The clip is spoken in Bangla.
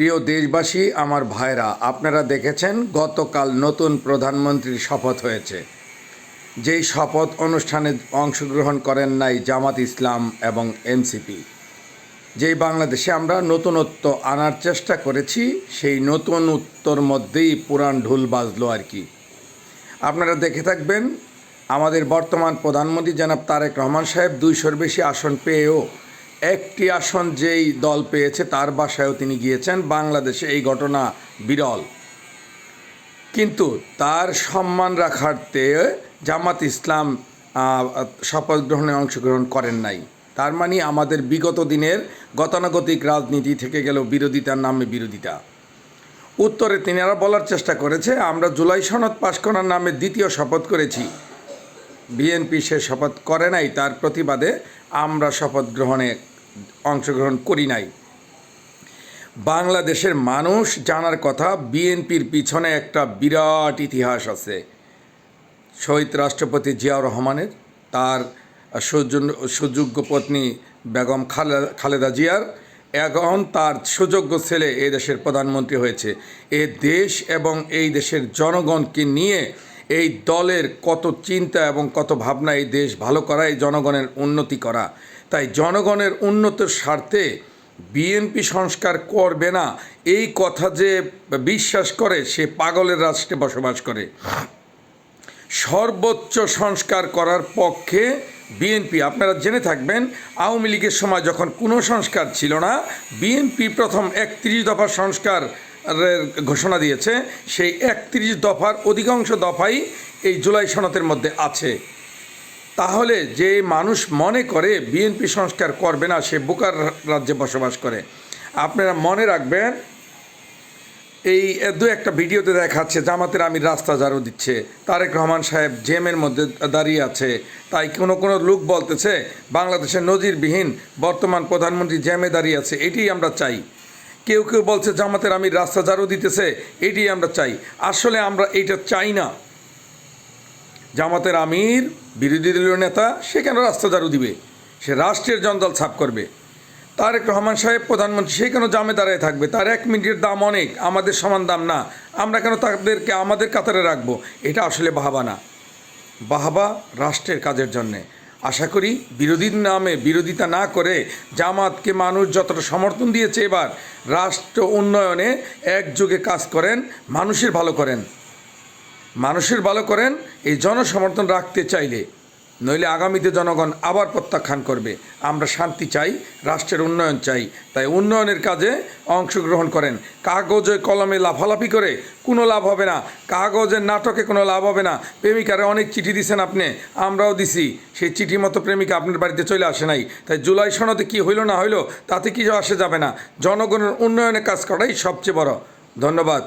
প্রিয় দেশবাসী, আমার ভাইরা, আপনারা দেখেছেন গতকাল নতুন প্রধানমন্ত্রীর শপথ হয়েছে। যেই শপথ অনুষ্ঠানে অংশগ্রহণ করেন নাই জামাত ইসলাম এবং এনসিপি। যেই বাংলাদেশে আমরা নতুনত্ব আনার চেষ্টা করেছি, সেই নতুনত্বর মধ্যেই পুরান ঢোল বাজলো আর কি। আপনারা দেখে থাকবেন, আমাদের বর্তমান প্রধানমন্ত্রী জনাব তারেক রহমান সাহেব 200-র বেশি আসন পেয়েও একটি আসন যেই দল পেয়েছে তার বাসায়ও তিনি গিয়েছেন। বাংলাদেশে এই ঘটনা বিরল, কিন্তু তার সম্মান রাখার্থে জামাত ইসলাম শপথ গ্রহণে অংশগ্রহণ করেন নাই। তার মানে আমাদের বিগত দিনের গতানুগতিক রাজনীতি থেকে গেল বিরোধিতার নামে বিরোধিতা। উত্তরে তিনি আরও বলার চেষ্টা করেছে, আমরা জুলাই সনদ পাশ করার নামে দ্বিতীয় শপথ করেছি, বিএনপি সে শপথ করে নাই, তার প্রতিবাদে আমরা শপথ গ্রহণে অংশগ্রহণ করি নাই। বাংলাদেশের মানুষ জানার কথা, বিএনপির পিছনে একটা বিরাট ইতিহাস আছে। শহীদ রাষ্ট্রপতি জিয়াউর রহমানের, তার সুযোগ্য পত্নী বেগম খালেদা জিয়ার, এখন তার সুযোগ্য ছেলে এই দেশের প্রধানমন্ত্রী হয়েছে। এ দেশ এবং এই দেশের জনগণকে নিয়ে এই দলের কত চিন্তা এবং কত ভাবনা, এই দেশ ভালো করা, এই জনগণের উন্নতি করা। তাই জনগণের উন্নতির স্বার্থে বিএনপি সংস্কার করবে না এই কথা যে বিশ্বাস করে, সে পাগলের রাষ্ট্রে বসবাস করে। সর্বোচ্চ সংস্কার করার পক্ষে বিএনপি। আপনারা জেনে থাকবেন, আওয়ামী লীগের সময় যখন কোনো সংস্কার ছিল না, বিএনপি প্রথম 31 দফা সংস্কার ঘোষণা দিয়েছে। সেই 31 দফার অধিকাংশ দফাই এই জুলাই সনদের মধ্যে আছে। তাহলে যে মানুষ মনে করে বিএনপি সংস্কার করবে না, সে বোকার রাজ্যে বসবাস করে। আপনারা মনে রাখবেন, এই একটা ভিডিওতে দেখাচ্ছে জামাতের আমির রাস্তা ঝাড়ু দিচ্ছে, তারেক রহমান সাহেব জেমের মধ্যে দাঁড়িয়ে আছে। তাই কোনো লোক বলতেছে বাংলাদেশের নজিরবিহীন বর্তমান প্রধানমন্ত্রী জেমে দাঁড়িয়ে আছে, এটি আমরা চাই। কেউ কেউ বলছে জামাতের আমির রাস্তা ঝাড়ু দিতেছে, এটি আমরা চাই। আসলে আমরা এইটা চাই না। জামাতের আমির বিরোধী দলীয় নেতা, সে কেন রাস্তা ঝাড়ু দিবে? সে রাষ্ট্রের জঞ্জাল সাফ করবে। তারেক রহমান সাহেব প্রধানমন্ত্রী, সে কেন জামে দাঁড়ায় থাকবে? তার 1 মিনিটের দাম অনেক, আমাদের সমান দাম না। আমরা কেন তাদেরকে আমাদের কাতারে রাখবো? এটা আসলে বাহাবা না, বাহাবা রাষ্ট্রের কাজের জন্যে। আশা করি বিরোধীর নামে বিরোধিতা না করে জামাতকে মানুষ যতটা সমর্থন দিয়েছে, এবার রাষ্ট্র উন্নয়নে একযোগে কাজ করেন, মানুষের ভালো করেন, মানুষের ভালো করেন। এই জনসমর্থন রাখতে চাইলে, নইলে আগামীতে জনগণ আবার প্রত্যাখ্যান করবে। আমরা শান্তি চাই, রাষ্ট্রের উন্নয়ন চাই। তাই উন্নয়নের কাজে অংশগ্রহণ করেন। কাগজে কলমে লাফালাফি করে কোনো লাভ হবে না, কাগজের নাটকে কোনো লাভ হবে না। প্রেমিকারে অনেক চিঠি দিছেন আপনি, আমরাও দিছি, সেই চিঠি মতো প্রেমিকা আপনার বাড়িতে চলে আসে নাই। তাই জুলাই সনদে কী হইল না হইল তাতে কিছু আসে যাবে না। জনগণের উন্নয়নে কাজ করাই সবচেয়ে বড়। ধন্যবাদ।